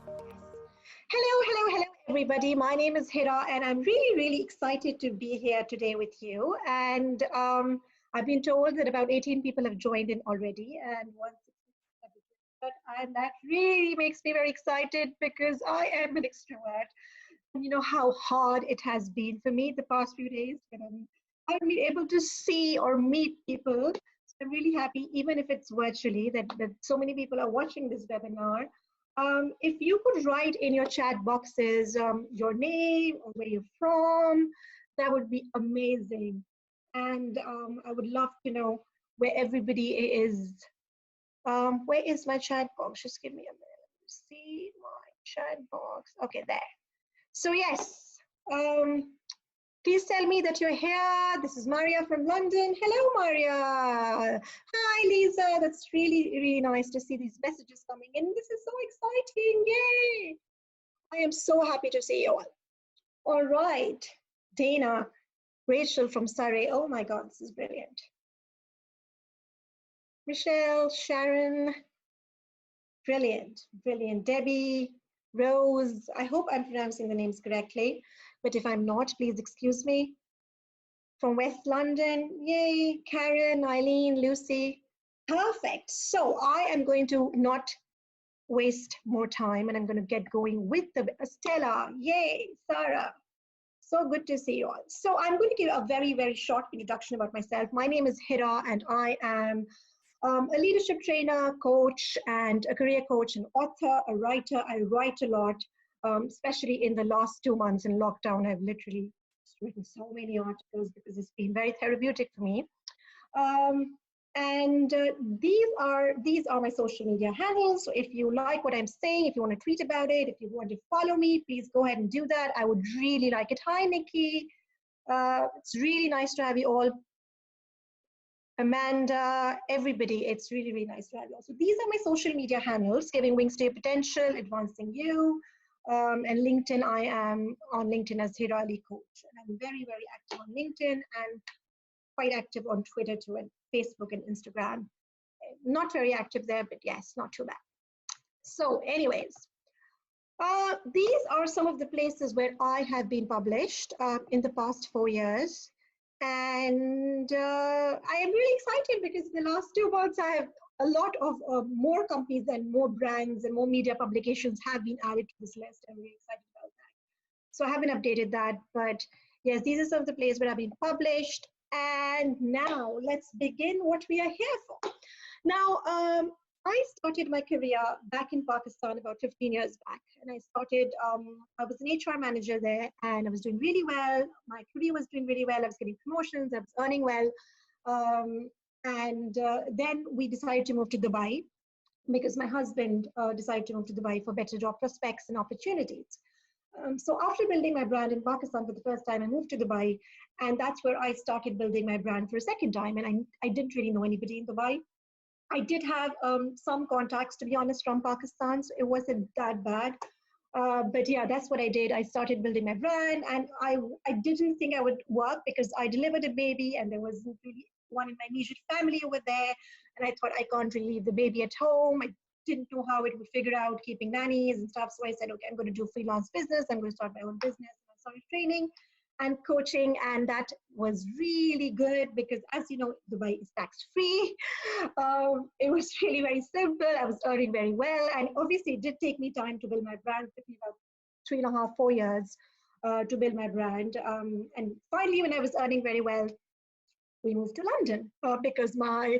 Hello, everybody. My name is Hira, and I'm really excited to be here today with you. And I've been told that about 18 people have joined in already, and and that really makes me very excited because I am an extrovert. And you know how hard it has been for me the past few days when I haven't been able to see or meet people. So I'm really happy, even if it's virtually, that so many people are watching this webinar. If you could write in your chat boxes your name or where you're from, that would be amazing. And I would love to know where everybody is. Where is my chat box? Just give me a minute. See my chat box. Okay, there. So yes, please tell me that you're here. This is Maria from London. Hello, Maria. Hi, Lisa. That's really nice to see these messages coming in. This is so exciting. Yay. I am so happy to see you all. All right. Dana, Rachel from Surrey. Oh my God, this is brilliant. Michelle, Sharon. Brilliant. Debbie, Rose. I hope I'm pronouncing the names correctly, but if I'm not, please excuse me. From West London, yay, Karen, Eileen, Lucy. Perfect. So I am going to not waste more time and I'm going to get going with the Stella, yay, Sarah. So good to see you all. So I'm going to give a very short introduction about myself. My name is Hira and I am a leadership trainer, coach, and a career coach, an author, a writer. I write a lot, especially in the last 2 months in lockdown. I've literally written so many articles because it's been very therapeutic for me. These are my social media handles. So if you like what I'm saying, if you want to tweet about it, if you want to follow me, please go ahead and do that. I would really like it. Hi, Nikki. It's really nice to have you all. Amanda, everybody, it's really nice to have you all. So these are my social media handles: Giving Wings to Your Potential, Advancing You, and LinkedIn. I am on LinkedIn as Hira Ali Coach, and I'm very active on LinkedIn and quite active on Twitter too, and Facebook and Instagram. Not very active there, but yes, not too bad. So anyways, these are some of the places where I have been published in the past 4 years. And I am really excited because in the last 2 months, I have a lot of more companies and more brands and more media publications have been added to this list. I'm really excited about that. So I haven't updated that, but yes, these are some of the places where I've been published. And now let's begin what we are here for. Now, I started my career back in Pakistan about 15 years back. And I started, I was an HR manager there and I was doing really well. My career was doing really well. I was getting promotions, I was earning well. Then we decided to move to Dubai because my husband decided to move to Dubai for better job prospects and opportunities. So after building my brand in Pakistan for the first time, I moved to Dubai, and that's where I started building my brand for a second time. And I didn't really know anybody in Dubai. I did have some contacts, to be honest, from Pakistan, so it wasn't that bad. But yeah, that's what I did. I started building my brand, and I didn't think I would work because I delivered a baby, and there wasn't really one in my immediate family over there. And I thought I can't really leave the baby at home. I didn't know how it would figure out keeping nannies and stuff. So I said, okay, I'm going to do freelance business. I'm going to start my own business. And I started training and coaching, and that was really good because, as you know, Dubai is tax-free. It was really very simple. I was earning very well, and obviously it did take me time to build my brand. It took me about 3.5, 4 years to build my brand. And finally, when I was earning very well, we moved to London because my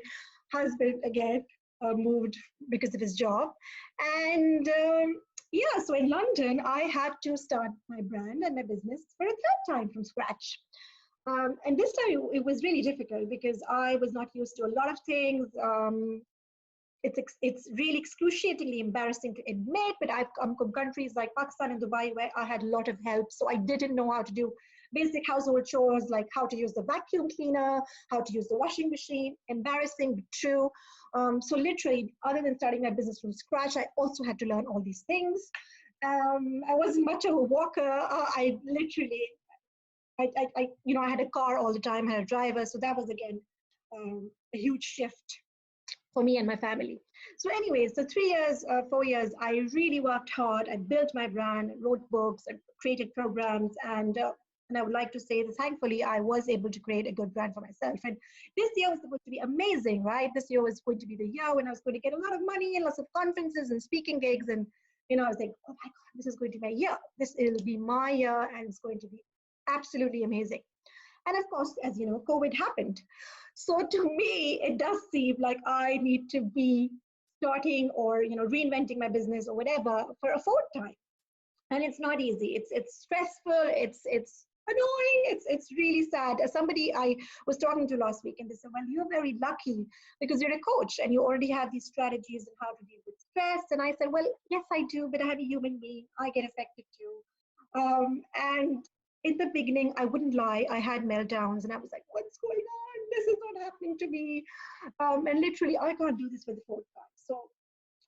husband again moved because of his job. And yeah, so in London, I had to start my brand and my business for a third time from scratch. And this time it was really difficult because I was not used to a lot of things. It's really excruciatingly embarrassing to admit, but I've come from countries like Pakistan and Dubai where I had a lot of help. So I didn't know how to do basic household chores like how to use the vacuum cleaner, how to use the washing machine. Embarrassing, but true. So literally, other than starting my business from scratch, I also had to learn all these things. I wasn't much of a walker. I literally, I had a car all the time, I had a driver. So that was again a huge shift. for me and my family. So anyways, so 3 years, 4 years, I really worked hard. I built my brand, wrote books, I created programs, and I would like to say that thankfully I was able to create a good brand for myself. And this year was supposed to be amazing, right? This year was going to be the year when I was going to get a lot of money and lots of conferences and speaking gigs. And, I was like, oh my God, this is going to be my year. This will be my year, and it's going to be absolutely amazing. And of course, as you know, COVID happened. So to me, it does seem like I need to be starting or reinventing my business or whatever for a fourth time. And it's not easy. It's stressful. It's annoying. It's really sad. As somebody I was talking to last week, and they said, "Well, you're very lucky because you're a coach and you already have these strategies on how to deal with stress." And I said, "Well, yes, I do, but I'm a human being. I get affected too." And in the beginning, I wouldn't lie, I had meltdowns, and I was like, "What's going on? This is not happening to me." And literally, I can't do this for the fourth time. So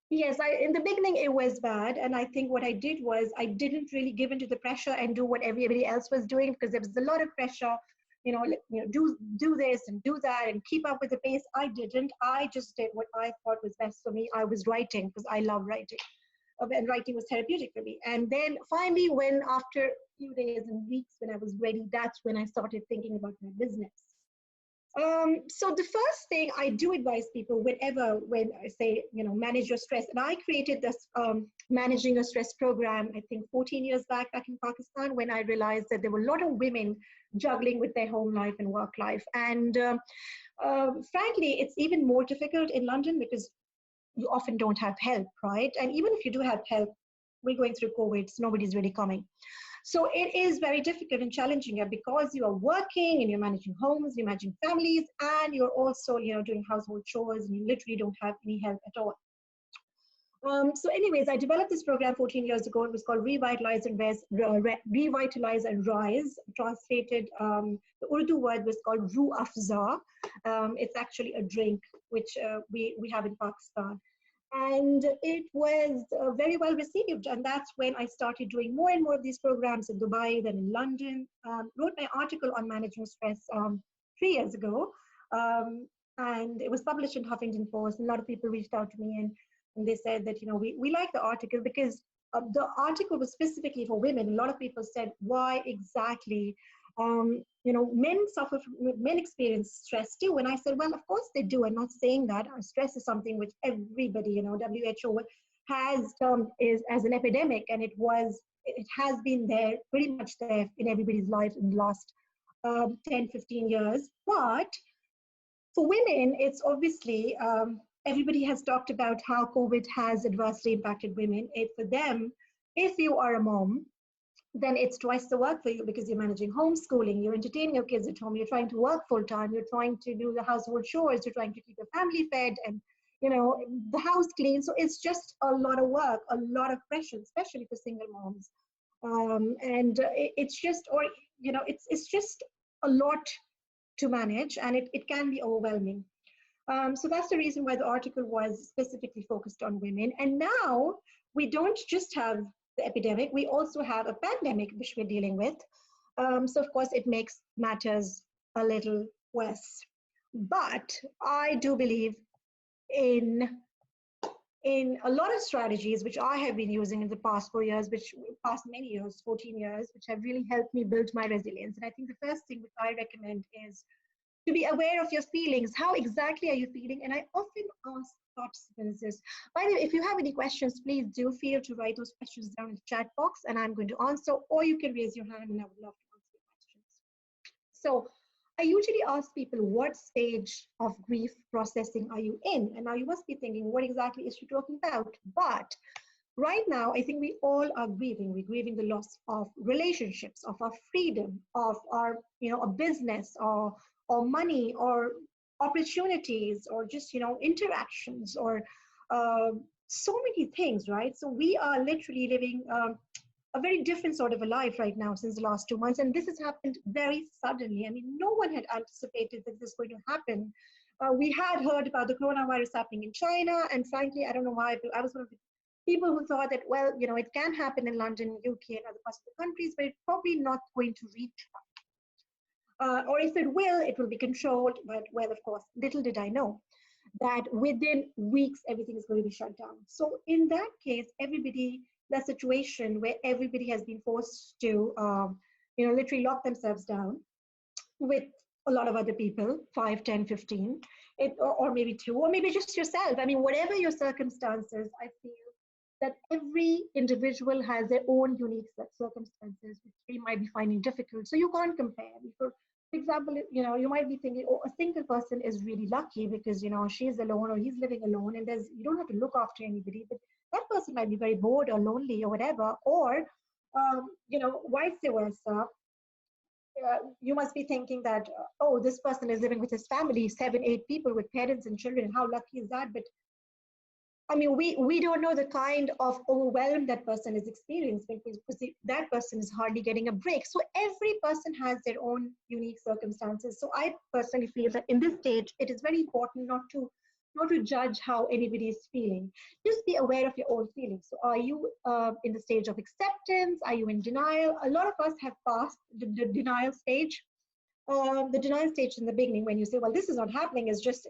yes, in the beginning it was bad, and I think what I did was I didn't really give into the pressure and do what everybody else was doing, because there was a lot of pressure, do this and do that and keep up with the pace. I didn't. I just did what I thought was best for me. I was writing because I love writing, and writing was therapeutic for me. And then finally, when after a few days and weeks, when I was ready, that's when I started thinking about my business. So the first thing I do advise people when I say, manage your stress, and I created this managing your stress program, I think 14 years back in Pakistan, when I realized that there were a lot of women juggling with their home life and work life. And frankly, it's even more difficult in London because you often don't have help, right? And even if you do have help, we're going through COVID, so nobody's really coming. So it is very difficult and challenging here because you are working and you're managing homes, you're managing families, and you're also, doing household chores, and you literally don't have any help at all. So anyways, I developed this program 14 years ago. It was called Revitalize and Revitalize and Rise. Translated, the Urdu word was called Roo Afza. It's actually a drink which we have in Pakistan. And it was very well received. And that's when I started doing more and more of these programs in Dubai, then in London. Wrote my article on managing stress 3 years ago. And it was published in Huffington Post. And a lot of people reached out to me and they said that, we like the article because the article was specifically for women. A lot of people said, why exactly? Men experience stress too. And I said, well, of course they do. I'm not saying that. Stress is something which everybody, WHO has termed is as an epidemic, and it has been there, pretty much there in everybody's life in the last 10, 15 years. But for women, it's obviously, everybody has talked about how COVID has adversely impacted women. For them, if you are a mom, then it's twice the work for you because you're managing homeschooling, you're entertaining your kids at home, you're trying to work full time, you're trying to do the household chores, you're trying to keep your family fed and, the house clean. So it's just a lot of work, a lot of pressure, especially for single moms. It's just, it's just a lot to manage, and it can be overwhelming. So that's the reason why the article was specifically focused on women. And now we don't just have the epidemic, we also have a pandemic which we're dealing with. So of course it makes matters a little worse. But I do believe in a lot of strategies which I have been using in the past 4 years, past many years, 14 years, which have really helped me build my resilience. And I think the first thing which I recommend is to be aware of your feelings. How exactly are you feeling? And I often ask participants this. By the way, if you have any questions, please do feel to write those questions down in the chat box and I'm going to answer, or you can raise your hand and I would love to answer your questions. So I usually ask people, what stage of grief processing are you in? And now you must be thinking, what exactly is she talking about? But right now, I think we all are grieving. We're grieving the loss of relationships, of our freedom, of our, a business, or money, or opportunities, or just, interactions, or so many things, right? So we are literally living a very different sort of a life right now since the last 2 months. And this has happened very suddenly. I mean, no one had anticipated that this was going to happen. We had heard about the coronavirus happening in China. And frankly, I don't know why, but I was one of the people who thought that, well, it can happen in London, UK, and other parts of the countries, but it's probably not going to reach or if it will be controlled. But, well, of course, little did I know that within weeks, everything is going to be shut down. So in that case, everybody, that situation where everybody has been forced to, literally lock themselves down with a lot of other people, 5, 10, 15, or maybe two, or maybe just yourself. I mean, whatever your circumstances, I feel that every individual has their own unique circumstances, which they might be finding difficult. So you can't compare. For example, you might be thinking, oh, a single person is really lucky because, she's alone or he's living alone and you don't have to look after anybody, but that person might be very bored or lonely or whatever, or, vice versa. You must be thinking that, oh, this person is living with his family, 7, 8 people with parents and children. How lucky is that? But I mean, we don't know the kind of overwhelm that person is experiencing because that person is hardly getting a break. So every person has their own unique circumstances. So I personally feel that in this stage, it is very important not to judge how anybody is feeling. Just be aware of your own feelings. So are you in the stage of acceptance? Are you in denial? A lot of us have passed the denial stage. The denial stage in the beginning, when you say, well, this is not happening, it's just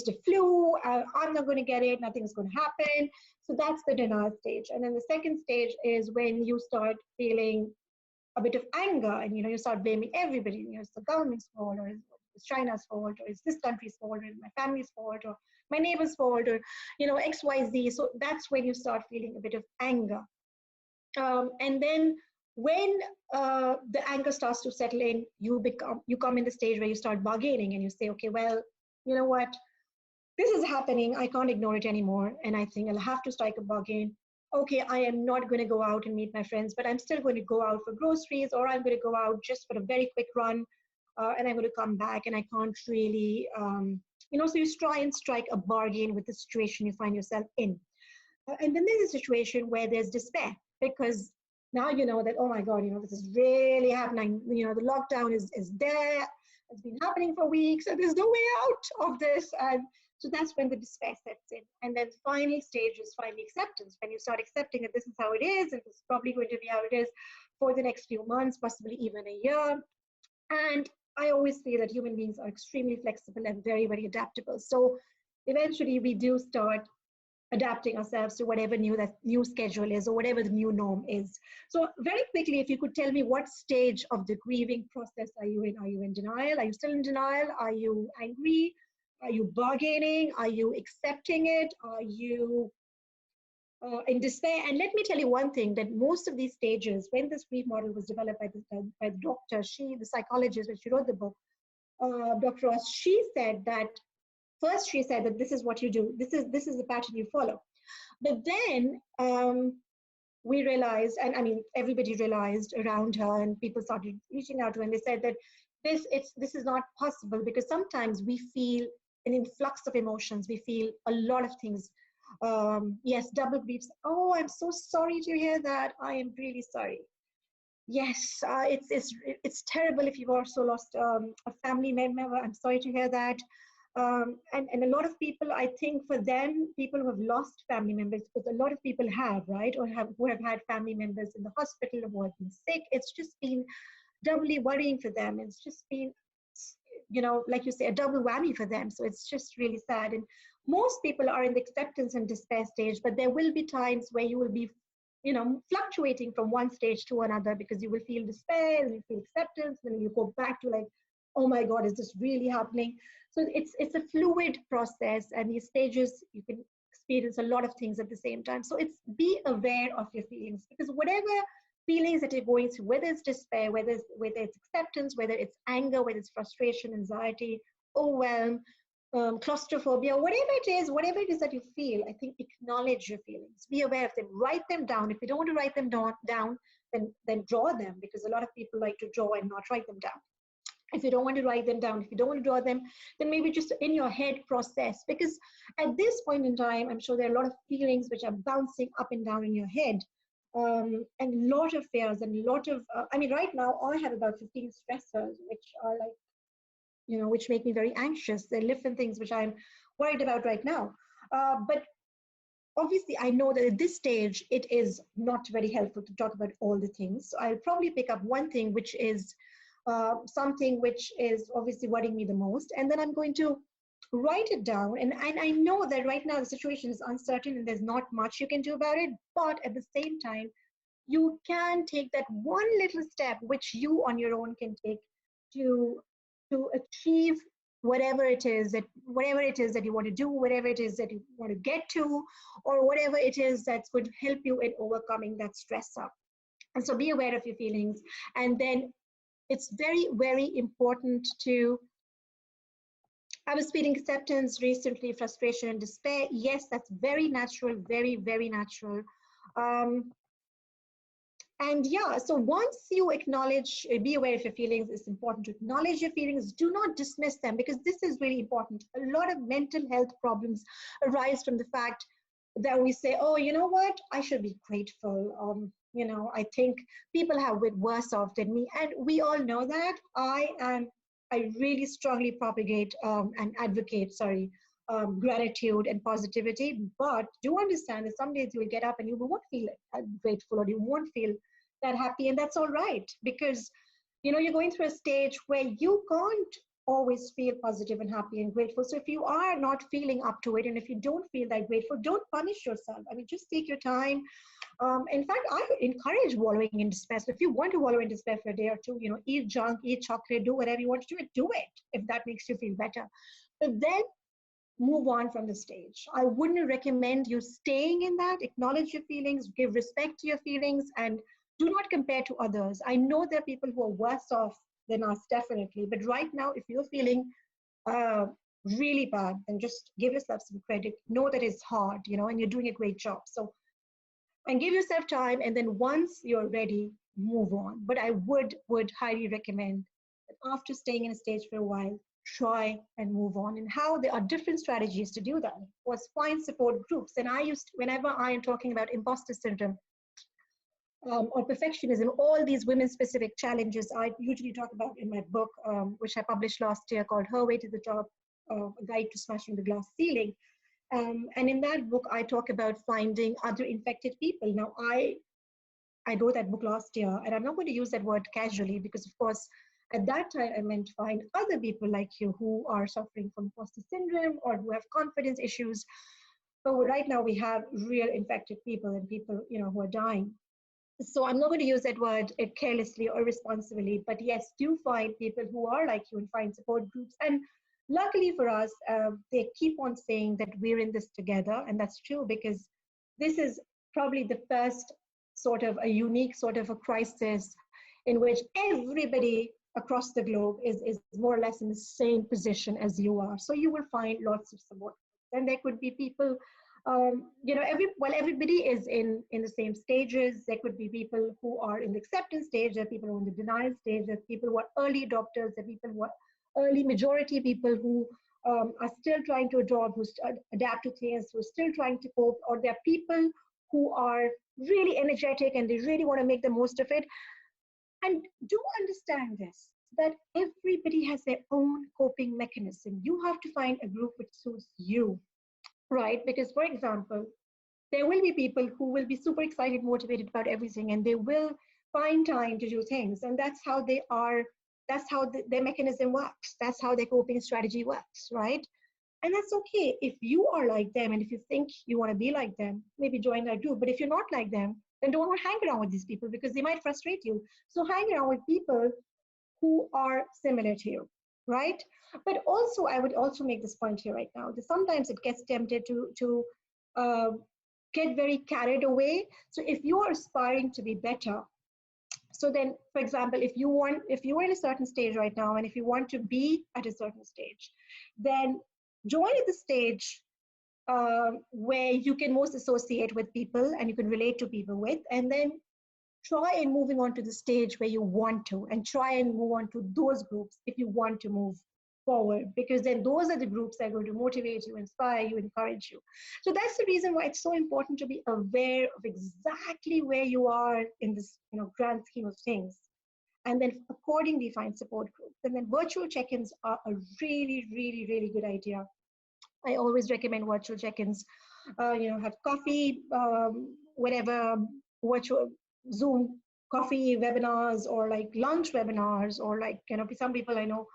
a flu, I'm not going to get it, nothing's going to happen. So that's the denial stage. And then the second stage is when you start feeling a bit of anger and you start blaming everybody. It's the government's fault, or it's China's fault, or it's this country's fault, or it's my family's fault, or my neighbor's fault, or XYZ. So that's when you start feeling a bit of anger. And then when the anger starts to settle in, you come in the stage where you start bargaining and you say, okay, well, you know what, this is happening, I can't ignore it anymore, and I think I'll have to strike a bargain. Okay, I am not going to go out and meet my friends, but I'm still going to go out for groceries, or I'm going to go out just for a very quick run, and I'm going to come back, and I can't really, so you try and strike a bargain with the situation you find yourself in. And then there's a situation where there's despair, because now you know that, oh my God, this is really happening. The lockdown is there. It's been happening for weeks, and there's no way out of this. And so that's when the despair sets in. And then the final stage is finally acceptance, when you start accepting that this is how it is, and this is probably going to be how it is for the next few months, possibly even a year. And I always feel that human beings are extremely flexible and very, very adaptable. So eventually we do start adapting ourselves to whatever that new schedule is, or whatever the new norm is. So very quickly, if you could tell me, what stage of the grieving process are you in? Are you in denial? Are you still in denial? Are you angry? Are you bargaining? Are you accepting it? Are you in despair? And let me tell you one thing, that most of these stages, when this grief model was developed by the doctor, the psychologist, when she wrote the book, Dr. Ross, she said that this is what you do. This is the pattern you follow. But then we realized, and I mean, everybody realized around her, and people started reaching out to her, and they said that this is not possible, because sometimes we feel an influx of emotions. We feel a lot of things. Yes, double griefs. Oh, I'm so sorry to hear that. I am really sorry. Yes, it's terrible if you've also lost a family member. I'm sorry to hear that. And a lot of people, I think for them, people who have lost family members, because a lot of people have, right, or who have had family members in the hospital, who have been sick, it's just been doubly worrying for them. It's just been, like you say, a double whammy for them. So it's just really sad. And most people are in the acceptance and despair stage, but there will be times where you will be, fluctuating from one stage to another, because you will feel despair, and you feel acceptance, and then you go back to like, oh my God, is this really happening? So it's a fluid process, and these stages, you can experience a lot of things at the same time. So it's be aware of your feelings, because whatever feelings that you're going through, whether it's despair, whether it's acceptance, whether it's anger, whether it's frustration, anxiety, overwhelm, claustrophobia, whatever it is that you feel, I think acknowledge your feelings. Be aware of them. Write them down. If you don't want to write them down, then draw them, because a lot of people like to draw and not write them down. If you don't want to write them down, if you don't want to draw them, then maybe just in your head process. Because at this point in time, I'm sure there are a lot of feelings which are bouncing up and down in your head. And a lot of fears and a lot of, right now I have about 15 stressors, which are like, which make me very anxious. There are different things which I'm worried about right now. But obviously, I know that at this stage, it is not very helpful to talk about all the things. So I'll probably pick up one thing, which is something which is obviously worrying me the most. And then I'm going to write it down. And I know that right now the situation is uncertain and there's not much you can do about it, but at the same time, you can take that one little step which you on your own can take to achieve whatever it is that you want to do, whatever it is that you want to get to, or whatever it is that's going to help you in overcoming that stressor. And so be aware of your feelings. And then it's very, very important to, I was feeling acceptance recently, frustration and despair. Yes, that's very natural, very, very natural. Um, and yeah, so once you acknowledge, be aware of your feelings, it's important to acknowledge your feelings. Do not dismiss them, because this is really important. A lot of mental health problems arise from the fact that we say, oh, you know what, I should be grateful. I think people have it worse off than me. And we all know that. I really strongly propagate and advocate, gratitude and positivity. But do understand that some days you will get up and you won't feel grateful, or you won't feel that happy. And that's all right, because you're going through a stage where you can't always feel positive and happy and grateful. So if you are not feeling up to it, and if you don't feel that grateful, don't punish yourself. I mean, just take your time. In fact, I encourage wallowing in despair. So if you want to wallow in despair for a day or two, eat junk, eat chocolate, do whatever you want to do it, if that makes you feel better. But then move on from the stage. I wouldn't recommend you staying in that. Acknowledge your feelings, give respect to your feelings, and do not compare to others. I know there are people who are worse off than us, definitely. But right now, if you're feeling really bad, then just give yourself some credit. Know that it's hard, and you're doing a great job. So, and give yourself time. And then once you're ready, move on. But I would highly recommend that after staying in a stage for a while, try and move on. And how there are different strategies to do that was find support groups. And whenever I am talking about imposter syndrome, or perfectionism, all these women-specific challenges I usually talk about in my book, which I published last year, called Her Way to the Top, A Guide to Smashing the Glass Ceiling. And in that book, I talk about finding other infected people. Now, I wrote that book last year, and I'm not going to use that word casually, because, of course, at that time, I meant find other people like you who are suffering from imposter syndrome or who have confidence issues. But right now, we have real infected people and people, who are dying. So I'm not going to use that word carelessly or irresponsibly, but yes, do find people who are like you and find support groups. And luckily for us, they keep on saying that we're in this together. And that's true, because this is probably the first sort of a unique sort of a crisis in which everybody across the globe is more or less in the same position as you are. So you will find lots of support. And there could be people, everybody is in the same stages. There could be people who are in the acceptance stage, there are people who are in the denial stage, there are people who are early adopters, there are people who are early majority people who are still trying to adapt to things, who are still trying to cope, or there are people who are really energetic and they really want to make the most of it. And do understand this, that everybody has their own coping mechanism. You have to find a group which suits you. Right? Because, for example, there will be people who will be super excited, motivated about everything, and they will find time to do things. And that's how they are, that's how their mechanism works. That's how their coping strategy works, right? And that's okay. If you are like them and if you think you want to be like them, maybe join that group. But if you're not like them, then don't hang around with these people, because they might frustrate you. So hang around with people who are similar to you, right? But also, I would also make this point here right now, that sometimes it gets tempted to get very carried away. So if you are aspiring to be better, so then, for example, if you are in a certain stage right now, and if you want to be at a certain stage, then join at the stage where you can most associate with people and you can relate to people with, and then try and moving on to the stage where you want to, and try and move on to those groups if you want to move forward, because then those are the groups that are going to motivate you, inspire you, encourage you. So that's the reason why it's so important to be aware of exactly where you are in this grand scheme of things, and then accordingly find support groups. And then virtual check-ins are a really, really, really good idea. I always recommend virtual check-ins. Have coffee, whatever, virtual Zoom coffee webinars, or like lunch webinars, or like some people I know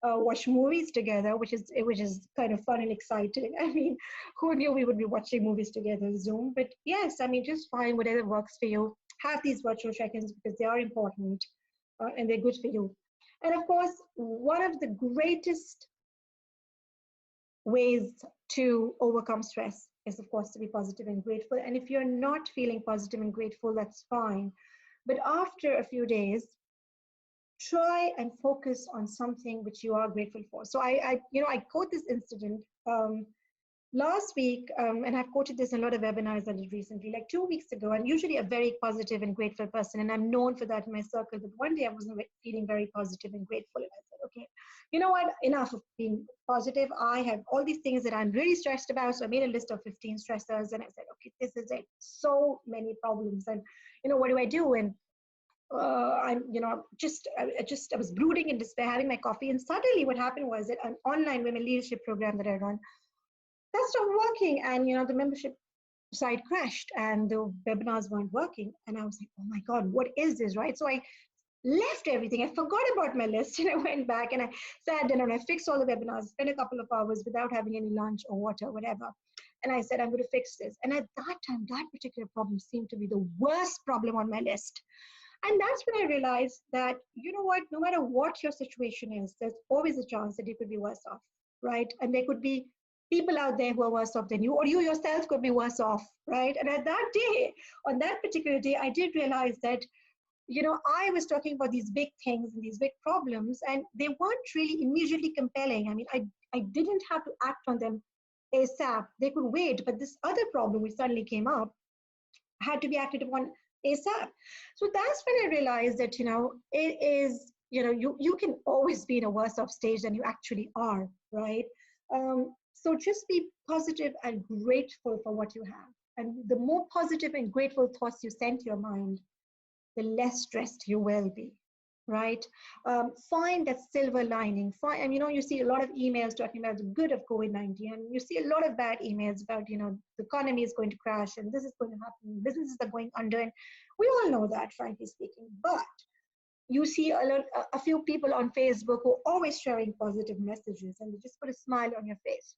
watch movies together, which is kind of fun and exciting. I mean, who knew we would be watching movies together Zoom? But yes, I mean, just find whatever works for you. Have these virtual check-ins because they are important and they're good for you. And of course, one of the greatest ways to overcome stress is, of course, to be positive and grateful. And if you're not feeling positive and grateful, that's fine. But after a few days, try and focus on something which you are grateful for. So I quote this incident last week, and I've quoted this in a lot of webinars I did recently, like 2 weeks ago. I'm usually a very positive and grateful person, and I'm known for that in my circle. But one day I wasn't feeling very positive and grateful, and I said, okay, you know what? Enough of being positive. I have all these things that I'm really stressed about. So I made a list of 15 stressors, and I said, okay, this is it. So many problems, and what do I do? And I was brooding in despair, having my coffee, and suddenly what happened was that an online women leadership program that I run, that stopped working, and the membership site crashed, and the webinars weren't working, and I was like, oh my God, what is this, right? So I left everything. I forgot about my list, and I went back and I sat down and I fixed all the webinars, spent a couple of hours without having any lunch or water, whatever. And I said, I'm going to fix this. And at that time, that particular problem seemed to be the worst problem on my list. And that's when I realized that, you know what, no matter what your situation is, there's always a chance that you could be worse off, right? And there could be people out there who are worse off than you, or you yourself could be worse off, right? And at that day, on that particular day, I did realize that, I was talking about these big things and these big problems, and they weren't really immediately compelling. I mean, I didn't have to act on them ASAP. They could wait, but this other problem which suddenly came up had to be acted upon ASAP. So that's when I realized that, it is, you can always be in a worse off stage than you actually are, right? So just be positive and grateful for what you have. And the more positive and grateful thoughts you send to your mind, the less stressed you will be, right? Find that silver lining. And you see a lot of emails talking about the good of COVID-19, and you see a lot of bad emails about, the economy is going to crash and this is going to happen, businesses are going under, and we all know that, frankly speaking. But you see a few people on Facebook who are always sharing positive messages, and they just put a smile on your face.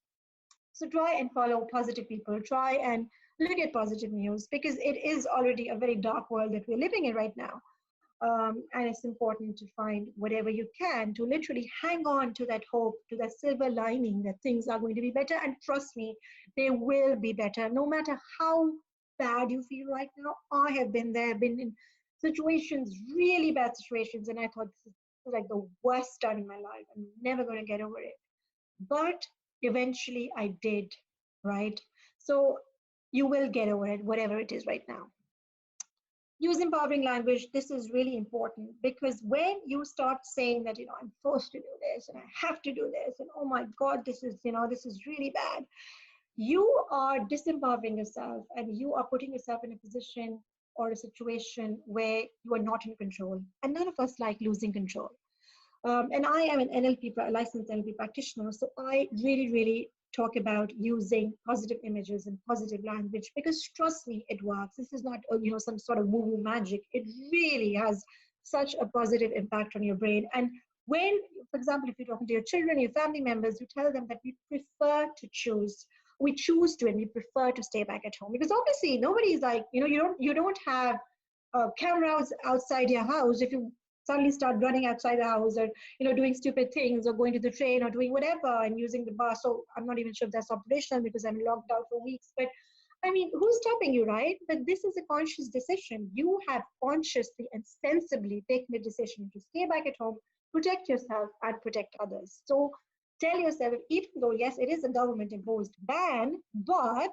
So try and follow positive people. Try and look at positive news, because it is already a very dark world that we're living in right now. And it's important to find whatever you can to literally hang on to that hope, to that silver lining that things are going to be better. And trust me, they will be better, no matter how bad you feel right now. I have been there, been in situations, really bad situations, and I thought this is like the worst time in my life. I'm never going to get over it. But eventually I did, right? So you will get over it, whatever it is right now. Use empowering language. This is really important, because when you start saying that, I'm forced to do this and I have to do this, and oh my God, this is really bad, you are disempowering yourself, and you are putting yourself in a position or a situation where you are not in control. And none of us like losing control. And I am an licensed NLP practitioner, so I really, really talk about using positive images and positive language, because trust me, it works. This is not some sort of woo-woo magic. It really has such a positive impact on your brain. And when, for example, if you're talking to your children, your family members, you tell them that we choose to, and we prefer to stay back at home, because obviously nobody's like, you don't have cameras outside your house if you suddenly start running outside the house, or doing stupid things, or going to the train, or doing whatever, and using the bus. So I'm not even sure if that's operational, because I'm locked out for weeks. But I mean, who's stopping you, right? But this is a conscious decision. You have consciously and sensibly taken a decision to stay back at home, protect yourself, and protect others. So tell yourself, even though, yes, it is a government imposed ban, but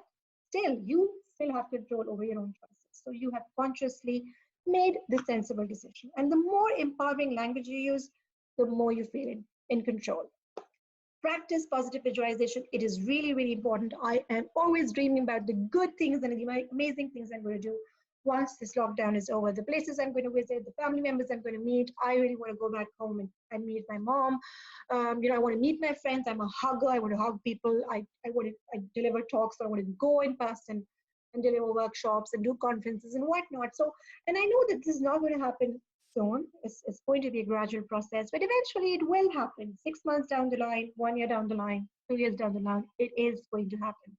still, you still have control over your own choices. So you have consciously made the sensible decision. And the more empowering language you use, the more you feel in control. Practice positive visualization. It is really, really important. I am always dreaming about the good things and the amazing things I'm going to do once this lockdown is over. The places I'm going to visit, the family members I'm going to meet. I really want to go back home and meet my mom. I want to meet my friends. I'm a hugger. I want to hug people. I deliver talks. So I want to go in person and deliver workshops and do conferences and whatnot. So, and I know that this is not going to happen soon. It's going to be a gradual process, but eventually it will happen. 6 months down the line, 1 year down the line, 2 years down the line, it is going to happen.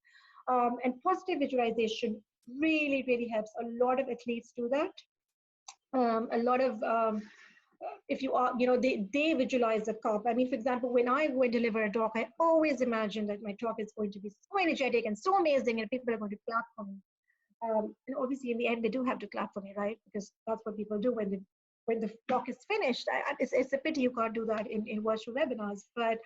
And positive visualization really, really helps. A lot of athletes do that. A lot of if you are, they visualize a cup. I mean, for example, when I go and deliver a talk, I always imagine that my talk is going to be so energetic and so amazing, and people are going to clap for me. And obviously, in the end, they do have to clap for me, right? Because that's what people do when the talk is finished. It's a pity you can't do that in virtual webinars, but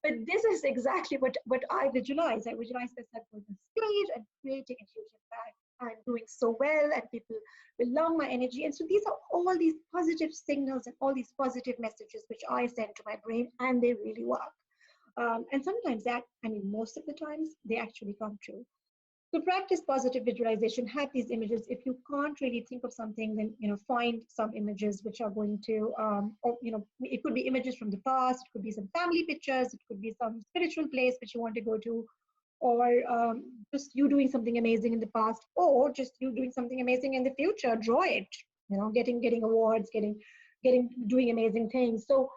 this is exactly what I visualize. I visualize myself on the stage and creating a huge impact and doing so well, and people will love my energy. And so these are all these positive signals and all these positive messages which I send to my brain, and they really work. And sometimes most of the times, they actually come true. So practice positive visualization, have these images. If you can't really think of something, then find some images which are going to, it could be images from the past, it could be some family pictures, it could be some spiritual place which you want to go to, or just you doing something amazing in the past, or just you doing something amazing in the future. Draw it, getting awards, doing amazing things. So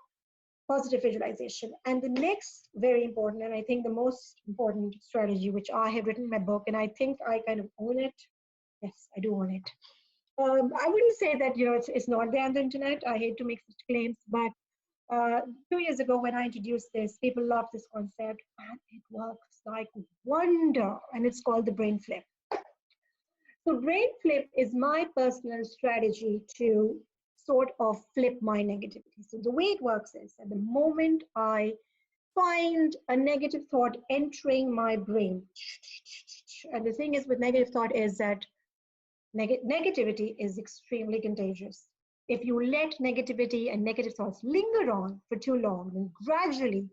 positive visualization. And the next very important, and I think the most important strategy, which I have written in my book, and I think I kind of own it. Yes, I do own it. I wouldn't say that it's not there on the internet. I hate to make such claims, but 2 years ago when I introduced this, people loved this concept, and it works like wonder. And it's called the brain flip. So brain flip is my personal strategy to sort of flip my negativity. So the way it works is, at the moment I find a negative thought entering my brain, and the thing is with negative thought is that negativity is extremely contagious. If you let negativity and negative thoughts linger on for too long, then gradually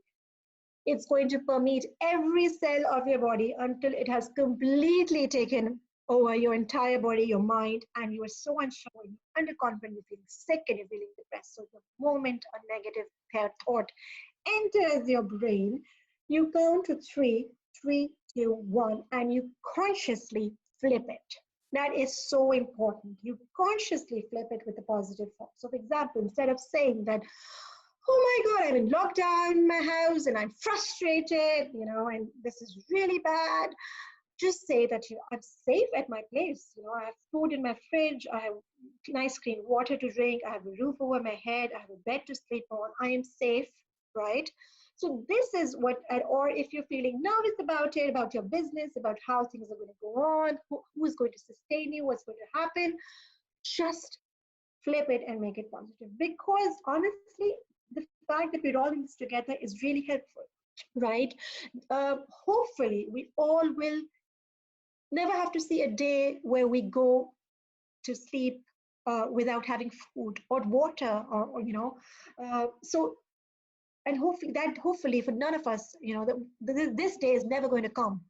it's going to permeate every cell of your body until it has completely taken over your entire body, your mind, and you are so unsure, you're underconfident, you're feeling sick, and you're feeling depressed. So the moment a negative thought enters your brain, you count to three, 3, 2, 1, and you consciously flip it. That is so important. You consciously flip it with a positive thought. So for example, instead of saying that, oh my God, I'm in lockdown in my house and I'm frustrated, and this is really bad, just say that I'm safe at my place. I have food in my fridge, I have nice clean water to drink, I have a roof over my head, I have a bed to sleep on, I am safe, right? So this is what, or if you're feeling nervous about it, about your business, about how things are going to go on, who is going to sustain you, what's going to happen, just flip it and make it positive. Because honestly, the fact that we're all in this together is really helpful, right? Hopefully, we all will never have to see a day where we go to sleep without having food or water, or so, and hopefully for none of us, this day is never going to come.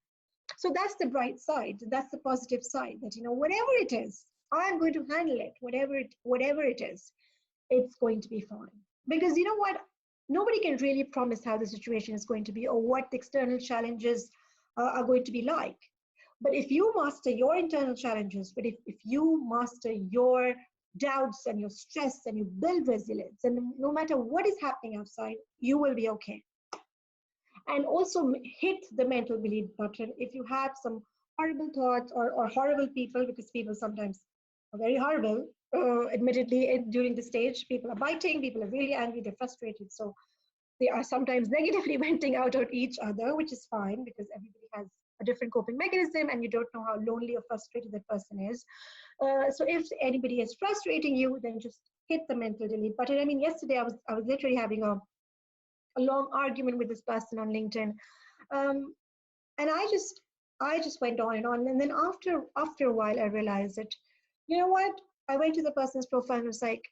So that's the bright side, that's the positive side, that whatever it is, I'm going to handle it. Whatever it is, it's going to be fine. Because you know what, nobody can really promise how the situation is going to be or what the external challenges are going to be like. But if you master your internal challenges, but if you master your doubts and your stress and you build resilience, and no matter what is happening outside, you will be okay. And also hit the mental delete button if you have some horrible thoughts or horrible people, because people sometimes are very horrible. Admittedly, during the stage, people are biting, people are really angry, they're frustrated. So they are sometimes negatively venting out on each other, which is fine because everybody has a different coping mechanism and you don't know how lonely or frustrated that person is. So if anybody is frustrating you, then just hit the mental delete button. I mean, yesterday I was literally having a long argument with this person on LinkedIn. And I just went on and on. And then after a while, I realized that, you know what? I went to the person's profile and was like,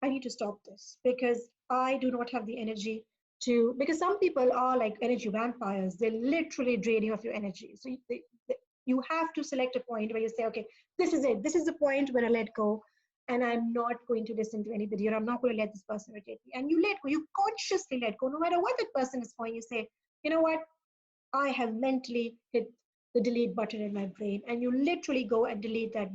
I need to stop this because I do not have the energy to, because some people are like energy vampires. They literally drain you of your energy. So you have to select a point where you say, okay, this is it. This is the point where I let go. And I'm not going to listen to anybody, or I'm not going to let this person irritate me. And you let go, you consciously let go, no matter what that person is for. You say, you know what? I have mentally hit the delete button in my brain. And you literally go and delete that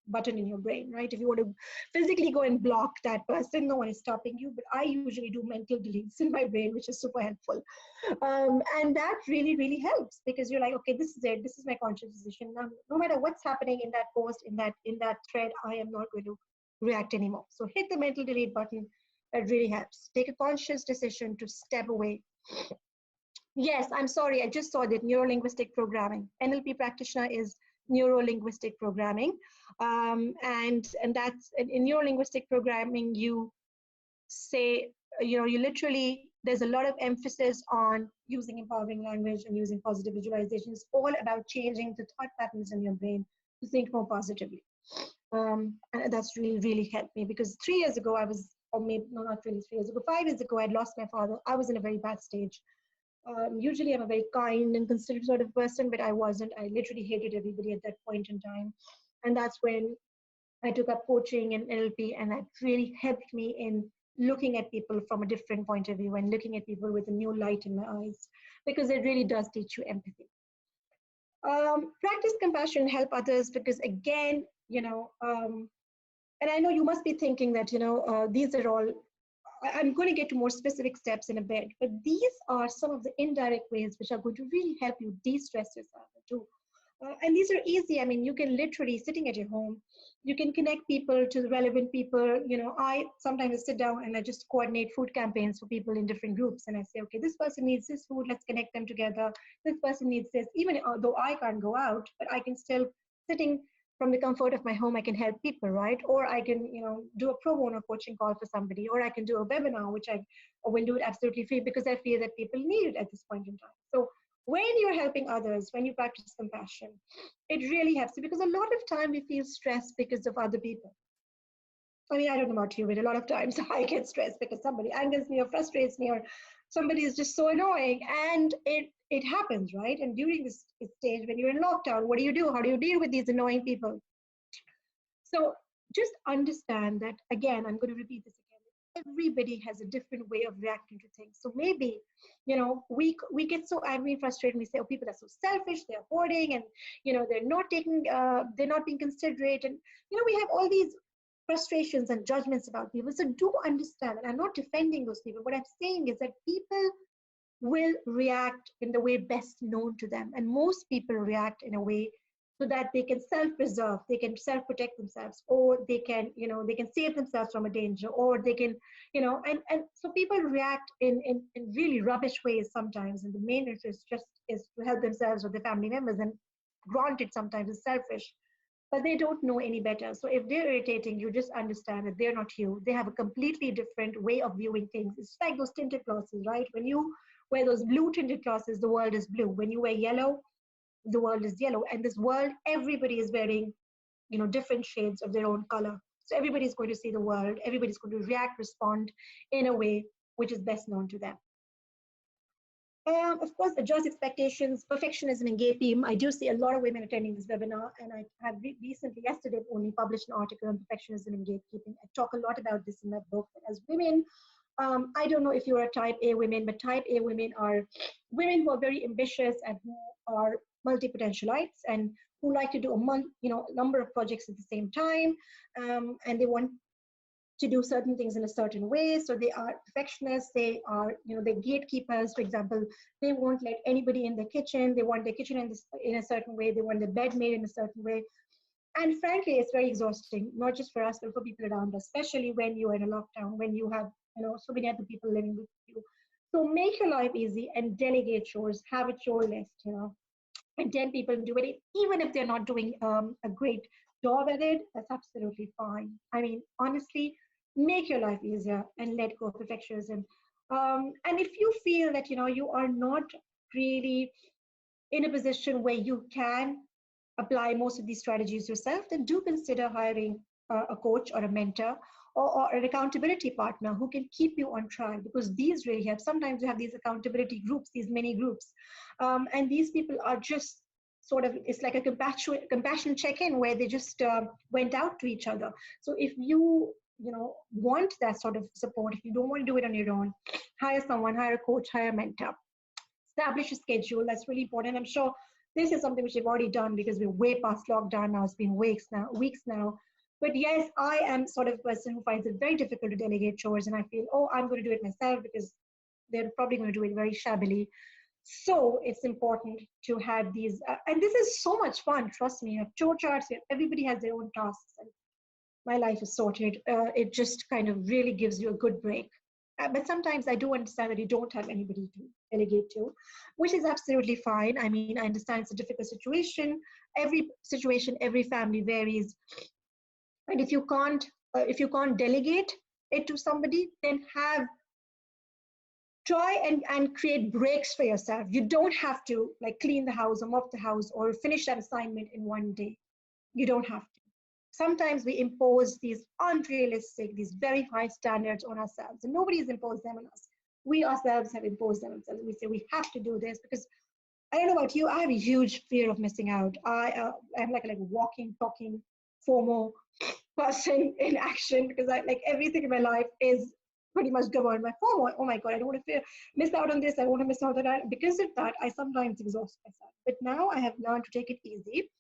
button in your brain, right? If you want to physically go and block that person, no one is stopping you. But I usually do mental deletes in my brain, which is super helpful. And that really, really helps, because you're like, okay, this is it. This is my conscious decision. Now, no matter what's happening in that post, in that thread, I am not going to react anymore. So hit the mental delete button. That really helps. Take a conscious decision to step away. Yes, I'm sorry. I just saw that neuro-linguistic programming. NLP practitioner is neuro-linguistic programming. And that's in neuro-linguistic programming, you say, you literally, there's a lot of emphasis on using empowering language and using positive visualization. It's all about changing the thought patterns in your brain to think more positively. And that's really, really helped me, because 3 years ago, I was, or maybe, no, not really 3 years ago, 5 years ago, I'd lost my father. I was in a very bad stage. Usually I'm a very kind and considerate sort of person, but I wasn't. I literally hated everybody at that point in time. And that's when I took up coaching and NLP, and that really helped me in looking at people from a different point of view and looking at people with a new light in my eyes, because it really does teach you empathy. Practice compassion, help others, because again, and I know you must be thinking that, these are all, I'm going to get to more specific steps in a bit, but these are some of the indirect ways which are going to really help you de-stress yourself too. And these are easy. I mean, you can literally, sitting at your home, you can connect people to the relevant people. I sometimes sit down and I just coordinate food campaigns for people in different groups. And I say, okay, this person needs this food, let's connect them together. This person needs this, even though I can't go out, but I can still, sitting from the comfort of my home, I can help people, right? Or I can, do a pro bono coaching call for somebody, or I can do a webinar, which I will do it absolutely free, because I feel that people need it at this point in time. So when you're helping others, when you practice compassion, it really helps you, because a lot of time we feel stressed because of other people. I mean, I don't know about you, but a lot of times I get stressed because somebody angers me or frustrates me, or somebody is just so annoying, and it happens, right? And during this stage, when you're in lockdown, what do you do? How do you deal with these annoying people? So just understand that, again, I'm going to repeat this again. Everybody has a different way of reacting to things. So maybe, we get so angry and frustrated, and we say, oh, people are so selfish, they're hoarding, and, they're not being considerate. And, we have all these frustrations and judgments about people. So do understand, and I'm not defending those people. What I'm saying is that people will react in the way best known to them. And most people react in a way so that they can self-preserve, they can self-protect themselves, or they can, they can save themselves from a danger, or they can, and so people react in really rubbish ways sometimes. And the main interest just is to help themselves or their family members. And granted, sometimes it's selfish, but they don't know any better. So if they're irritating, you just understand that they're not you. They have a completely different way of viewing things. It's like those tinted glasses, right? When you wear those blue tinted glasses, the world is blue. When you wear yellow, the world is yellow. And this world, everybody is wearing, different shades of their own color. So everybody's going to see the world. Everybody's going to react, respond in a way which is best known to them. Of course, adjust expectations, perfectionism and gatekeeping. I do see a lot of women attending this webinar, and I have recently, yesterday, only published an article on perfectionism and gatekeeping. I talk a lot about this in my book. As women, I don't know if you're a type A women, but type A women are women who are very ambitious and who are multi-potentialites and who like to do a number of projects at the same time, and they want to do certain things in a certain way. So they are perfectionists, they are, they're gatekeepers. For example, they won't let anybody in their kitchen. They want their kitchen in a certain way. They want their bed made in a certain way. And frankly, it's very exhausting, not just for us, but for people around us, especially when you're in a lockdown, when you have, so many other people living with you. So make your life easy and delegate chores, have a chore list, and 10 people do it. Even if they're not doing a great job at it, that's absolutely fine. I mean, honestly, make your life easier and let go of perfectionism. And if you feel that, you are not really in a position where you can apply most of these strategies yourself, then do consider hiring a coach or a mentor or an accountability partner who can keep you on track, because these really help. Sometimes you have these accountability groups, these mini groups, and these people are just sort of, it's like a compassion check-in where they just went out to each other. So if you want that sort of support, if you don't want to do it on your own, hire someone, hire a coach, hire a mentor. Establish a schedule. That's really important. I'm sure This is something which we've already done because we're way past lockdown now. It's been weeks now. But yes, I am sort of a person who finds it very difficult to delegate chores, and I feel, oh, I'm going to do it myself because they're probably going to do it very shabbily. So it's important to have these, and this is so much fun. Trust me, you have chore charts. Everybody has their own tasks, and my life is sorted. It just kind of really gives you a good break. But sometimes I do understand that you don't have anybody to delegate to, which is absolutely fine. I mean, I understand it's a difficult situation, every family varies. And if you can't delegate it to somebody, then try and create breaks for yourself. You don't have to like clean the house or mop the house or finish that assignment in one day. You don't have to. Sometimes we impose these unrealistic, these very high standards on ourselves, and nobody's imposed them on us. We ourselves have imposed them on ourselves. We say we have to do this because I don't know about you. I have a huge fear of missing out. I'm like a walking, talking FOMO person in action because I like everything in my life is pretty much governed by FOMO. Oh my God, I don't want to miss out on this. I want to miss out on that. Because of that, I sometimes exhaust myself. But now I have learned to take it easy.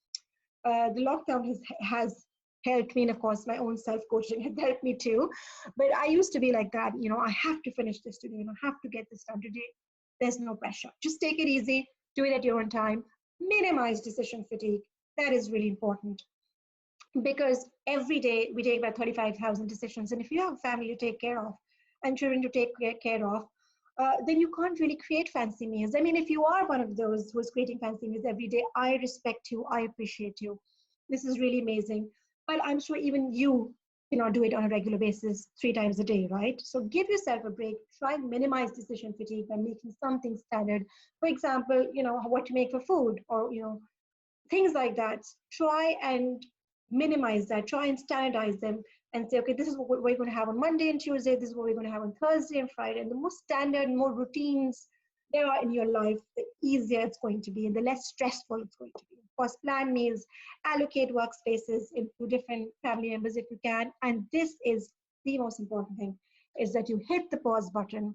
The lockdown has helped me, and of course, my own self-coaching has helped me too. But I used to be like that. I have to finish this today. I have to get this done today. There's no pressure. Just take it easy. Do it at your own time. Minimize decision fatigue. That is really important. Because every day we take about 35,000 decisions. And if you have a family to take care of and children to take care of, then you can't really create fancy meals. I mean, if you are one of those who's creating fancy meals every day, I respect you. I appreciate you. This is really amazing. But I'm sure even you cannot do it on a regular basis 3 times a day, right? So give yourself a break. Try and minimize decision fatigue by making something standard. For example, what to make for food or, things like that. Try and minimize that. Try and standardize them and say, okay, this is what we're going to have on Monday and Tuesday. This is what we're going to have on Thursday and Friday. And the more standard, more routines there are in your life, the easier it's going to be and the less stressful it's going to be. Of course, plan meals, allocate workspaces into different family members if you can. And this is the most important thing, is that you hit the pause button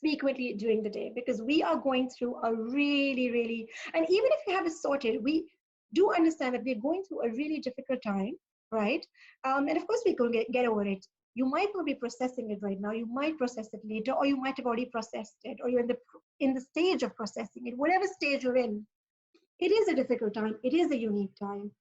frequently during the day, because we are going through a really, and even if you have it sorted, we do understand that we're going through a really difficult time, right? And of course, we can get over it. You might not be processing it right now. You might process it later, or you might have already processed it, or you're in the stage of processing it. Whatever stage you're in, it is a difficult time. It is a unique time.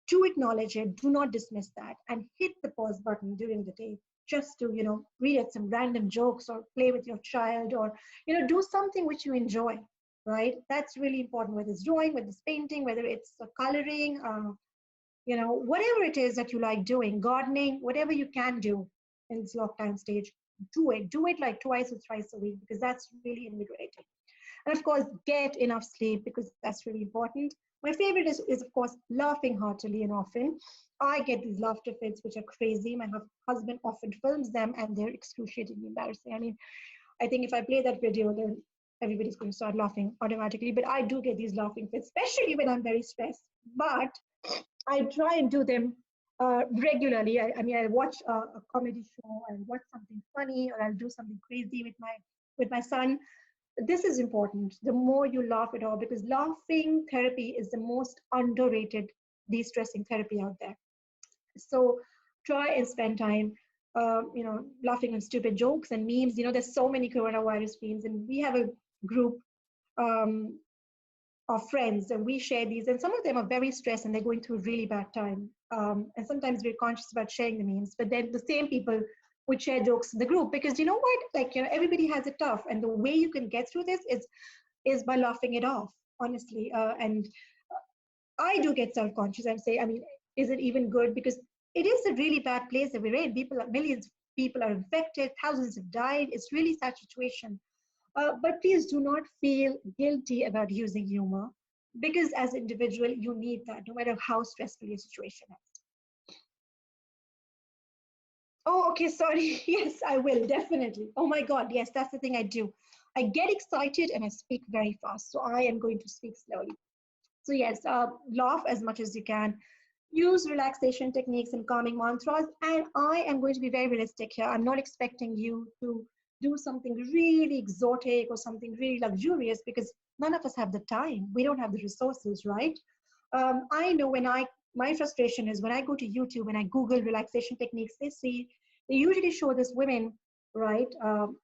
Do acknowledge it. Do not dismiss that, and hit the pause button during the day just to, read at some random jokes or play with your child, or, do something which you enjoy, right? That's really important, whether it's drawing, whether it's painting, whether it's coloring, whatever it is that you like doing, gardening, whatever you can do in this lockdown stage, do it. Do it like twice or thrice a week, because that's really invigorating. And of course, get enough sleep, because that's really important. My favorite is of course, laughing heartily and often. I get these laughter fits, which are crazy. My husband often films them, and they're excruciatingly embarrassing. I mean, I think if I play that video, then everybody's going to start laughing automatically. But I do get these laughing fits, especially when I'm very stressed. But I try and do them regularly. I mean, I'll watch a comedy show, I'll watch something funny, or I'll do something crazy with my son. This is important. The more you laugh at all, because laughing therapy is the most underrated de-stressing therapy out there. So try and spend time, laughing on stupid jokes and memes. There's so many coronavirus memes, and we have a group of friends, and we share these. And some of them are very stressed, and they're going through a really bad time. And sometimes we're conscious about sharing the memes, but then the same people would share jokes in the group, because you know what? Everybody has it tough, and the way you can get through this is by laughing it off, honestly. And I do get self-conscious and say, I mean, is it even good? Because it is a really bad place that we're in. Millions of people are infected, thousands have died. It's really sad situation. But please do not feel guilty about using humor, because as an individual, you need that, no matter how stressful your situation is. Oh, okay, sorry. Yes, I will, definitely. Oh my God, yes, that's the thing I do. I get excited and I speak very fast, so I am going to speak slowly. So yes, laugh as much as you can. Use relaxation techniques and calming mantras. And I am going to be very realistic here. I'm not expecting you to do something really exotic or something really luxurious, because none of us have the time. We don't have the resources, right? I know my frustration is when I go to YouTube and I Google relaxation techniques, they usually show this women, right,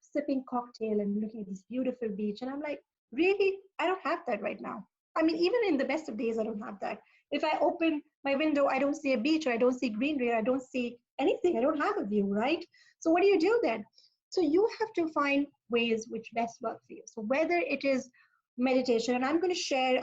sipping cocktail and looking at this beautiful beach. And I'm like, really? I don't have that right now. I mean, even in the best of days, I don't have that. If I open my window, I don't see a beach, or I don't see greenery, or I don't see anything. I don't have a view, right? So what do you do then? So you have to find ways which best work for you. So whether it is meditation, and I'm going to share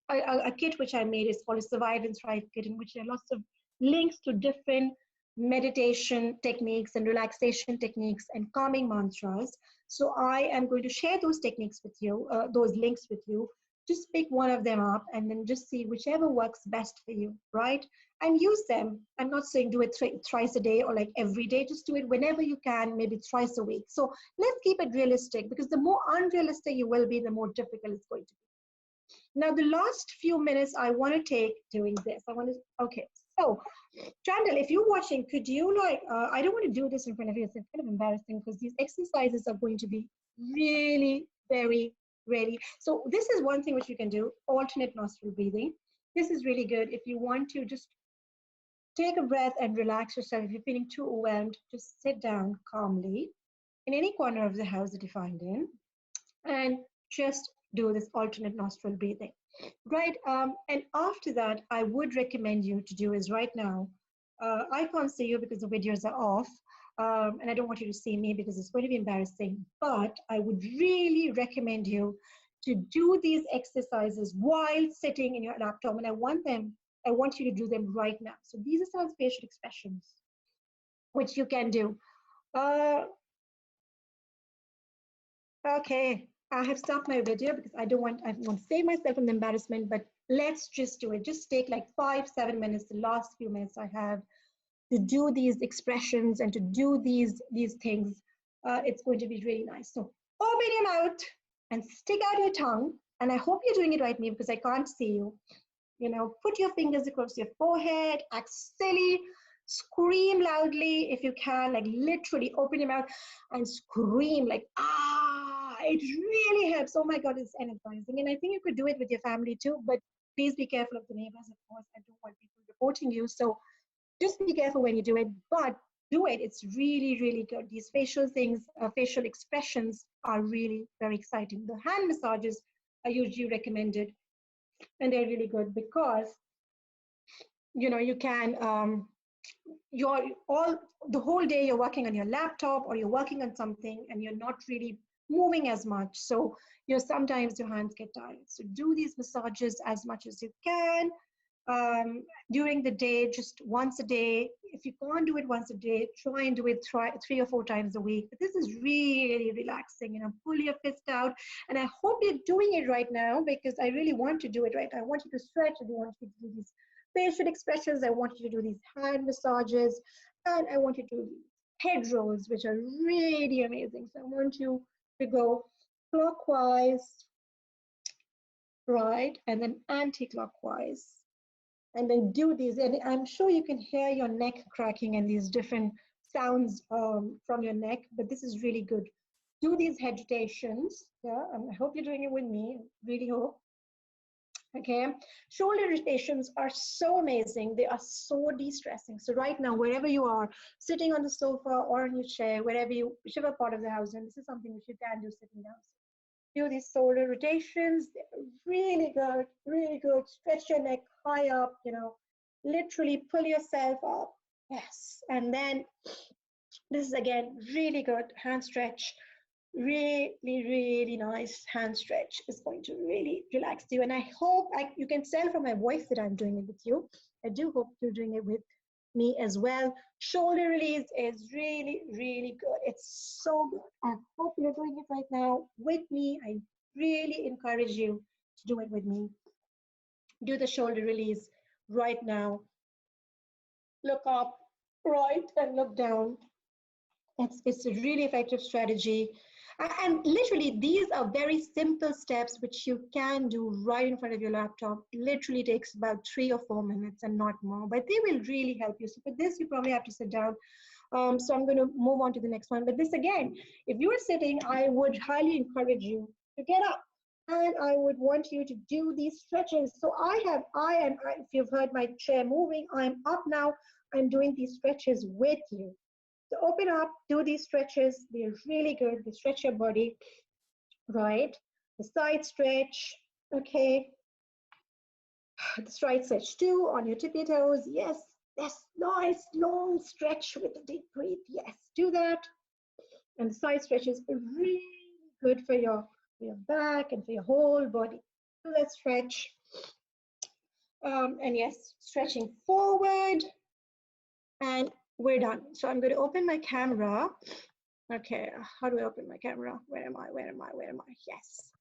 a kit which I made, is called a Survive and Thrive kit, in which there are lots of links to different meditation techniques and relaxation techniques and calming mantras. So I am going to share those techniques with you, those links with you. Just pick one of them up and then just see whichever works best for you, right? And use them. I'm not saying do it thrice a day or like every day. Just do it whenever you can, maybe thrice a week. So let's keep it realistic, because the more unrealistic you will be, the more difficult it's going to be. Now, the last few minutes I want to take doing this. Okay, so Chandel, if you're watching, could you I don't want to do this in front of you. It's kind of embarrassing because these exercises are going to be really very ready. So this is one thing which you can do, alternate nostril breathing. This is really good. If you want to just take a breath and relax yourself. If you're feeling too overwhelmed, just sit down calmly in any corner of the house that you find in, and just do this alternate nostril breathing, right? And after that, I would recommend you to do is right now. I can't see you because the videos are off, and I don't want you to see me because it's going to be embarrassing. But I would really recommend you to do these exercises while sitting in your laptop, and I want you to do them right now. So these are some facial expressions which you can do. Okay, I have stopped my video because I want to save myself from the embarrassment, but let's just do it. Just take like 5-7 minutes, the last few minutes I have, to do these expressions and to do these things. It's going to be really nice. So open your mouth and stick out your tongue. And I hope you're doing it right now because I can't see you. You know, put your fingers across your forehead, act silly, scream loudly if you can, like literally open your mouth and scream like, ah, it really helps. Oh my God, it's energizing. And I think you could do it with your family too, but please be careful of the neighbors, of course. I don't want people reporting you. So just be careful when you do it, but do it. It's really, really good. These facial things, facial expressions are really very exciting. The hand massages are usually recommended, and they're really good because, you know, you can, the whole day you're working on your laptop or you're working on something and you're not really moving as much. So sometimes your hands get tired. So do these massages as much as you can. During the day, just once a day. If you can't do it once a day, try and do it 3 or 4 times a week. But this is really relaxing. You know, pull your fist out. And I hope you're doing it right now because I really want to do it right now. I want you to stretch. I want you to do these facial expressions. I want you to do these hand massages. And I want you to do head rolls, which are really amazing. So I want you to go clockwise, right, and then anti-clockwise. And then do these, and I'm sure you can hear your neck cracking and these different sounds from your neck, but this is really good. Do these head rotations. Yeah, I hope you're doing it with me. Really hope. Okay, shoulder rotations are so amazing. They are so de-stressing. So right now, wherever you are, sitting on the sofa or on your chair, whichever part of the house, and this is something which you can do sitting down. Do these shoulder rotations. They're really good, really good. Stretch your neck high up, you know, literally pull yourself up. Yes. And then this is again really good hand stretch. Really, really nice hand stretch is going to really relax you. And I hope you can tell from my voice that I'm doing it with you. I do hope you're doing it with me as well. Shoulder release is really, really good. It's so good. I hope you're doing it right now with me. I really encourage you to do it with me. Do the shoulder release right now. Look up, right, and look down. It's a really effective strategy. And literally, these are very simple steps which you can do right in front of your laptop. Literally takes about 3 or 4 minutes and not more, but they will really help you. So for this, you probably have to sit down. So I'm going to move on to the next one. But this again, if you are sitting, I would highly encourage you to get up. And I would want you to do these stretches. So if you've heard my chair moving, I'm up now. I'm doing these stretches with you. So open up, do these stretches. They're really good. They stretch your body, right? The side stretch, okay. The side stretch too, on your tippy toes. Yes, yes, nice long stretch with a deep breath. Yes, do that. And the side stretches are really good for your back and for your whole body. So let's stretch. And yes, stretching forward. And we're done. So I'm going to open my camera. Okay, how do I open my camera? Where am I? Where am I? Where am I? Yes.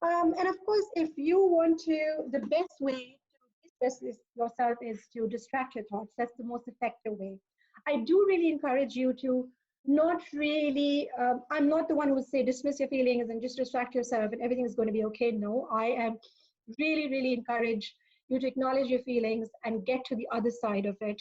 And of course, if you want to, the best way to distress yourself is to distract your thoughts. That's the most effective way. I do really encourage you to not really, I'm not the one who would say dismiss your feelings and just distract yourself and everything is going to be okay. No, I am really encourage you to acknowledge your feelings and get to the other side of it.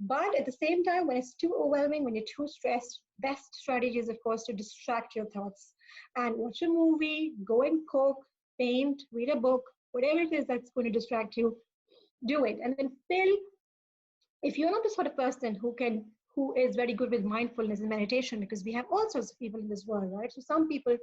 But at the same time, when it's too overwhelming, when you're too stressed, best strategy is, of course, to distract your thoughts and watch a movie, go and cook, paint, read a book, whatever it is that's going to distract you, do it. And then if you're not the sort of person who is very good with mindfulness and meditation, because we have all sorts of people in this world, right? So some people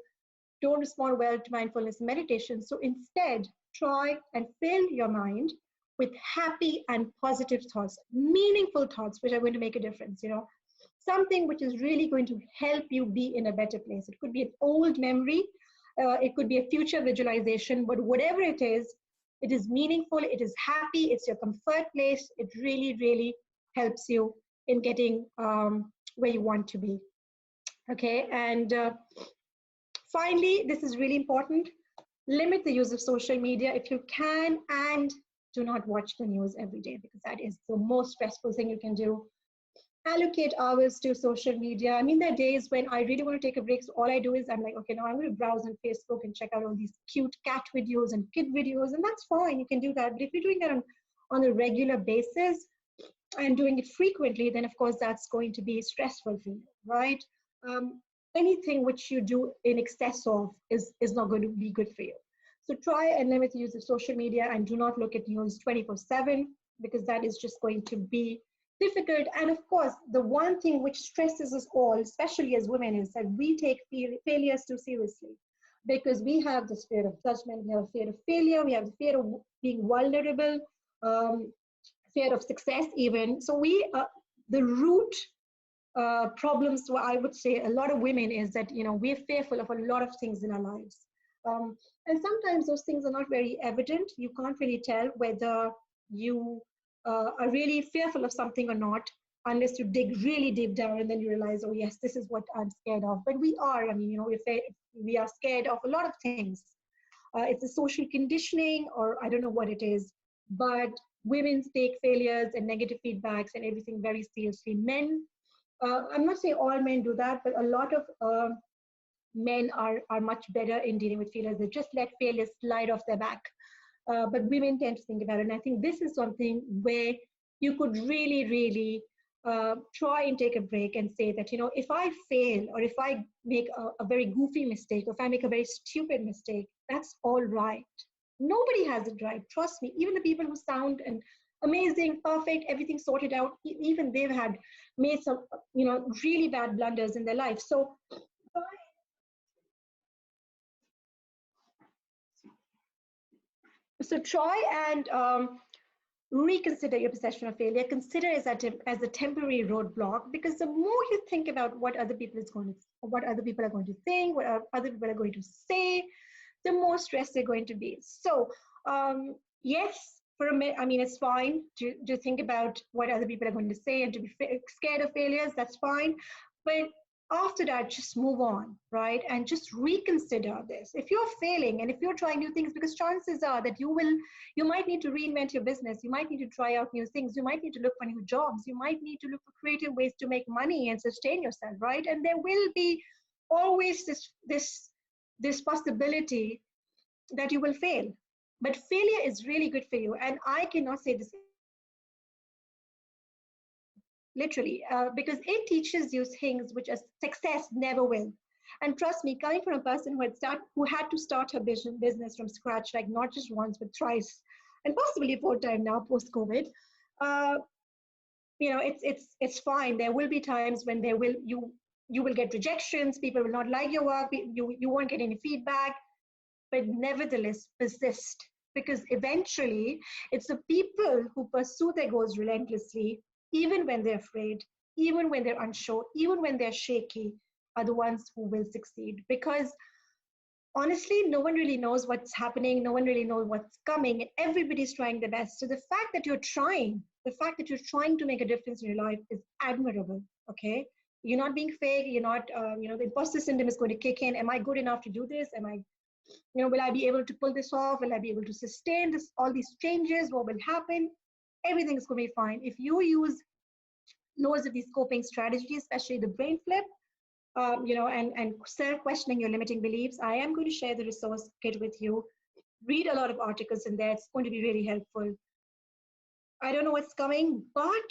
don't respond well to mindfulness and meditation. So instead, try and fill your mind with happy and positive thoughts, meaningful thoughts, which are going to make a difference, something which is really going to help you be in a better place. It could be an old memory, it could be a future visualization, but whatever it is meaningful, it is happy, it's your comfort place. It really helps you in getting where you want to be. Okay, and finally, this is really important. Limit the use of social media if you can, and do not watch the news every day, because that is the most stressful thing you can do. Allocate hours to social media. I mean, there are days when I really want to take a break, so all I do is I'm like, okay, now I'm going to browse on Facebook and check out all these cute cat videos and kid videos, and that's fine, you can do that. But if you're doing that on a regular basis and doing it frequently, then of course that's going to be stressful for you, right? Anything which you do in excess of is not going to be good for you. So try and limit the use of social media and do not look at news 24/7, because that is just going to be difficult. And of course, the one thing which stresses us all, especially as women, is that we take failures too seriously, because we have this fear of judgment, we have a fear of failure, we have the fear of being vulnerable, fear of success even. So the root problems, what I would say a lot of women is that, we're fearful of a lot of things in our lives. And sometimes those things are not very evident. You can't really tell whether you are really fearful of something or not, unless you dig really deep down and then you realize, oh yes, this is what I'm scared of. But we are, we are scared of a lot of things. It's a social conditioning, or I don't know what it is, but women take failures and negative feedbacks and everything very seriously. Men, I'm not saying all men do that, but a lot of men are much better in dealing with failures. They just let failures slide off their back. But women tend to think about it. And I think this is something where you could really try and take a break and say that, if I fail, or if I make a very goofy mistake, or if I make a very stupid mistake, that's all right. Nobody has it right. Trust me. Even the people who sound amazing, perfect, everything sorted out, even they've had made some, really bad blunders in their life. So try and reconsider your perception of failure. Consider it as a temporary roadblock, because the more you think about what other people are going to think, what other people are going to say, the more stressed they're going to be. So yes, for a minute, it's fine to think about what other people are going to say and to be scared of failures. That's fine, but after that, just move on, right? And just reconsider this. If you're failing and if you're trying new things, because chances are that you might need to reinvent your business. You might need to try out new things. You might need to look for new jobs. You might need to look for creative ways to make money and sustain yourself, right? And there will be always this possibility that you will fail. But failure is really good for you. And I cannot say this literally, because it teaches you things which a success never will. And trust me, coming from a person who had to start her business from scratch, like not just once but thrice, and possibly four times now post COVID, uh, it's fine. There will be times when you will get rejections. People will not like your work. You won't get any feedback, but nevertheless persist, because eventually it's the people who pursue their goals relentlessly, even when they're afraid, even when they're unsure, even when they're shaky, are the ones who will succeed. Because honestly, no one really knows what's happening. No one really knows what's coming, and everybody's trying their best. So the fact that you're trying to make a difference in your life is admirable. Okay, you're not being fake. You're not, the imposter syndrome is going to kick in. Am I good enough to do this? Will I be able to pull this off? Will I be able to sustain all these changes? What will happen? Everything's going to be fine if you use loads of these coping strategies, especially the brain flip. And start questioning your limiting beliefs. I am going to share the resource kit with you. Read a lot of articles in there. It's going to be really helpful. I don't know what's coming, but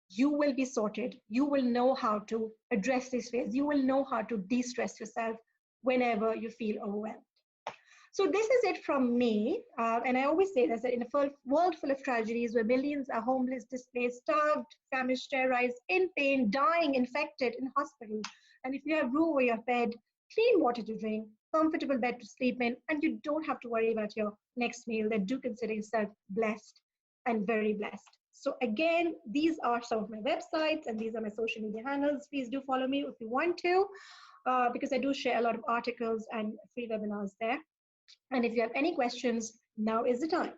you will be sorted. You will know how to address these fears. You will know how to de-stress yourself whenever you feel overwhelmed. So this is it from me. And I always say this, that in a world full of tragedies where millions are homeless, displaced, starved, famished, terrorized, in pain, dying, infected, in hospital, and if you have room over your bed, clean water to drink, comfortable bed to sleep in, and you don't have to worry about your next meal, then do consider yourself blessed and very blessed. So again, these are some of my websites and these are my social media handles. Please do follow me if you want to, because I do share a lot of articles and free webinars there. And if you have any questions, now is the time.